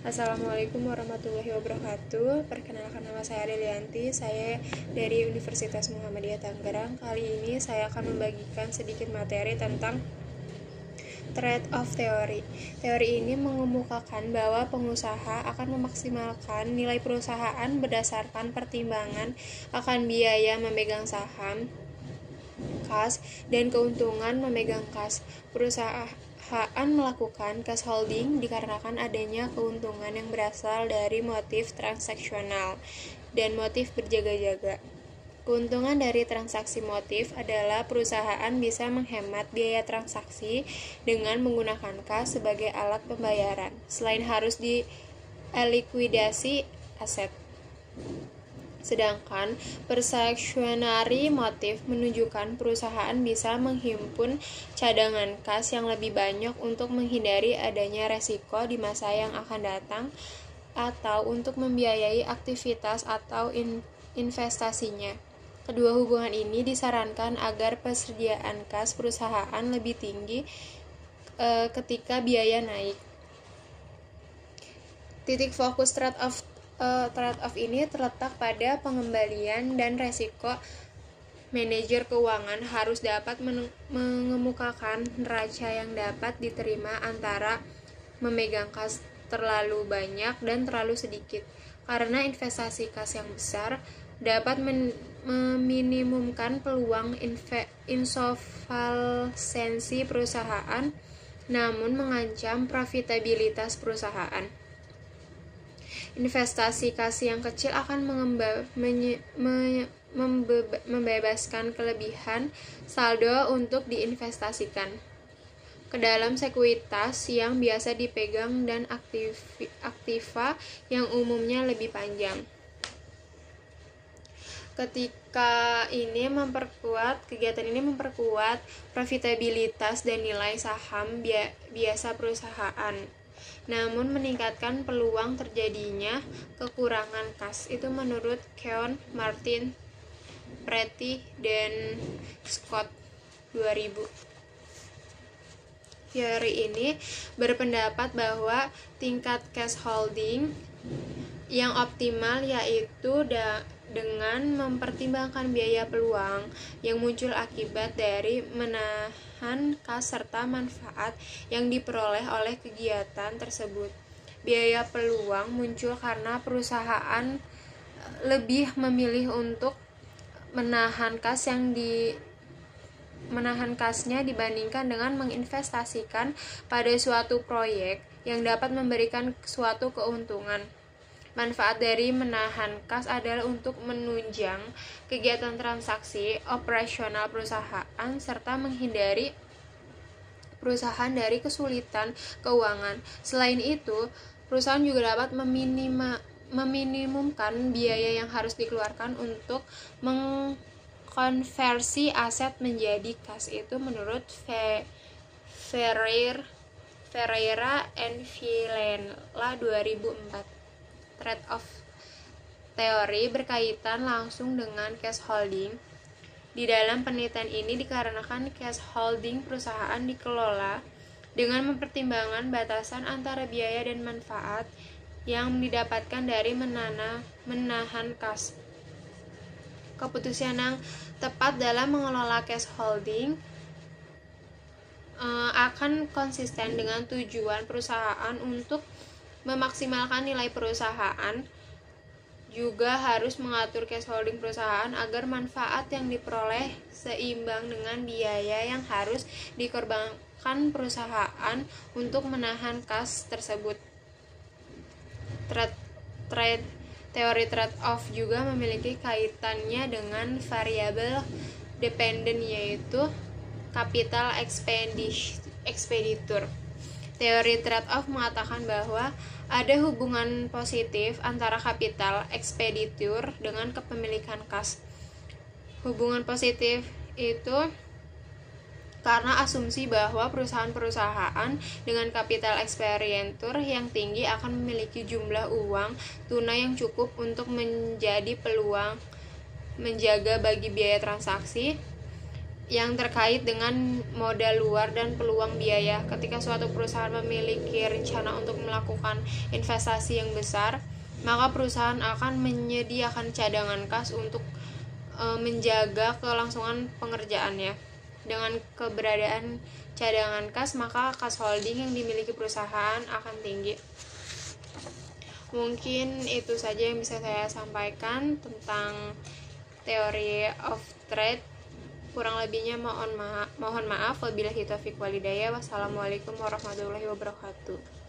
Assalamualaikum warahmatullahi wabarakatuh. Perkenalkan, nama saya Delianti. Saya dari Universitas Muhammadiyah Tangerang. Kali ini saya akan membagikan sedikit materi tentang trade-off theory. Teori ini mengemukakan bahwa pengusaha akan memaksimalkan nilai perusahaan berdasarkan pertimbangan akan biaya memegang saham, kas, dan keuntungan memegang kas. Perusahaan melakukan cash holding dikarenakan adanya keuntungan yang berasal dari motif transaksional dan motif berjaga-jaga. Keuntungan dari transaksi motif adalah perusahaan bisa menghemat biaya transaksi dengan menggunakan kas sebagai alat pembayaran, selain harus dilikuidasi aset. Sedangkan persectionary motif menunjukkan perusahaan bisa menghimpun cadangan kas yang lebih banyak untuk menghindari adanya resiko di masa yang akan datang atau untuk membiayai aktivitas atau investasinya. Kedua hubungan ini disarankan agar persediaan kas perusahaan lebih tinggi ketika biaya naik. Titik fokus trade-off ini terletak pada pengembalian dan resiko. Manajer keuangan harus dapat mengemukakan neraca yang dapat diterima antara memegang kas terlalu banyak dan terlalu sedikit, karena investasi kas yang besar dapat meminimumkan peluang insolvensi perusahaan, namun mengancam profitabilitas perusahaan. Investasi kas yang kecil akan membebaskan kelebihan saldo untuk diinvestasikan ke dalam sekuitas yang biasa dipegang dan aktiva yang umumnya lebih panjang. Kegiatan ini memperkuat profitabilitas dan nilai saham biasa perusahaan, namun meningkatkan peluang terjadinya kekurangan kas. Itu menurut Keon, Martin, Pretty, dan Scott 2000. Teori ini berpendapat bahwa tingkat cash holding yang optimal yaitu dengan mempertimbangkan biaya peluang yang muncul akibat dari menahan kas serta manfaat yang diperoleh oleh kegiatan tersebut. Biaya peluang muncul karena perusahaan lebih memilih untuk menahan kasnya dibandingkan dengan menginvestasikan pada suatu proyek yang dapat memberikan suatu keuntungan. Manfaat dari menahan kas adalah untuk menunjang kegiatan transaksi operasional perusahaan serta menghindari perusahaan dari kesulitan keuangan. Selain itu, perusahaan juga dapat meminimumkan biaya yang harus dikeluarkan untuk mengkonversi aset menjadi kas. Itu menurut Ferreira and Villela 2004. Trade-off teori berkaitan langsung dengan cash holding. Di dalam penelitian ini dikarenakan cash holding perusahaan dikelola dengan mempertimbangkan batasan antara biaya dan manfaat yang didapatkan dari menahan kas. Keputusan yang tepat dalam mengelola cash holding akan konsisten dengan tujuan perusahaan untuk memaksimalkan nilai perusahaan. Juga harus mengatur cash holding perusahaan agar manfaat yang diperoleh seimbang dengan biaya yang harus dikorbankan perusahaan untuk menahan kas tersebut. Teori trade-off juga memiliki kaitannya dengan variabel dependen, yaitu capital expenditure. Teori trade-off mengatakan bahwa ada hubungan positif antara capital expenditure dengan kepemilikan kas. Hubungan positif itu karena asumsi bahwa perusahaan-perusahaan dengan capital expenditure yang tinggi akan memiliki jumlah uang tunai yang cukup untuk menjadi peluang menjaga bagi biaya transaksi. yang terkait dengan modal luar dan peluang biaya. Ketika suatu perusahaan memiliki rencana untuk melakukan investasi yang besar, maka perusahaan akan menyediakan cadangan kas untuk menjaga kelangsungan pengerjaannya. Dengan keberadaan cadangan kas, maka kas holding yang dimiliki perusahaan akan tinggi. Mungkin itu saja yang bisa saya sampaikan tentang teori of trade. Kurang lebihnya mohon maaf. Wabillahi taufiq walhidayah. Wassalamualaikum warahmatullahi wabarakatuh.